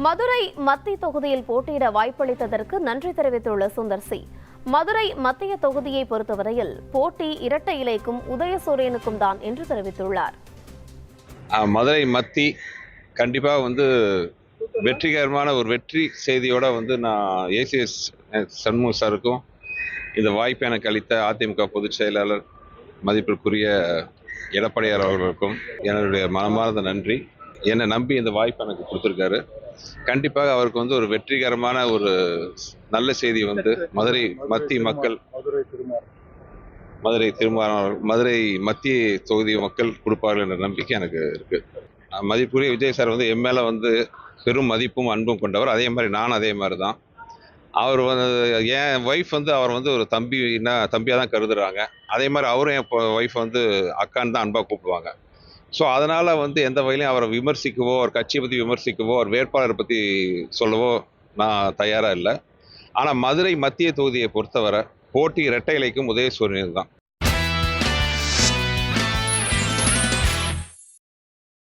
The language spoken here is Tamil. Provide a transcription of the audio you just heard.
மதுரை மத்திய தொகுதியில் போட்டியிட வாய்ப்பளித்ததற்கு நன்றி தெரிவித்துள்ள சுந்தர் சி. மதுரை மத்திய தொகுதியை பொறுத்தவரையில் போட்டி இரட்டை இலைக்கும் உதயசூரியனுக்கும் தான் என்று தெரிவித்துள்ளார். மதுரை மத்தி கண்டிப்பாக வெற்றிகரமான ஒரு வெற்றி செய்தியோட நான் ஏசிஎஸ் சண்முக சாருக்கும் இந்த வாய்ப்பை எனக்கு அளித்த அதிமுக பொதுச் செயலாளர் மதிப்பிற்குரிய எடப்பாடியார் அவர்களுக்கும் என்னுடைய மனமார்ந்த நன்றி. என்னை நம்பி இந்த வாய்ப்பை எனக்கு கொடுத்துருக்காரு. கண்டிப்பாக அவருக்கு ஒரு வெற்றிகரமான ஒரு நல்ல செய்தி மதுரை மத்திய மக்கள், மதுரை மத்திய தொகுதி மக்கள் கொடுப்பார்கள் என்ற நம்பிக்கை எனக்கு இருக்கு. மதிப்புரிய விஜய் சார் என் மேல பெரும் மதிப்பும் அன்பும் கொண்டவர். அதே மாதிரி நான் அதே மாதிரி தான். அவர் என் ஒய்ஃப் அவர் ஒரு தம்பியாக தான் கருதுறாங்க. அதே மாதிரி அவரும் என் ஒய்ஃப் அக்கான்னு தான் அன்பாக கூப்பிடுவாங்க. ஸோ அதனால் எந்த வகையிலையும் அவரை விமர்சிக்கவோ, அவர் கட்சியை பற்றி விமர்சிக்கவோ, அவர் வேட்பாளரை பற்றி சொல்லவோ நான் தயாராக இல்லை. ஆனால் மதுரை மத்திய தொகுதியை பொறுத்தவரை போட்டி இரட்டை இலைக்கும் உதயசூரியன் தான்.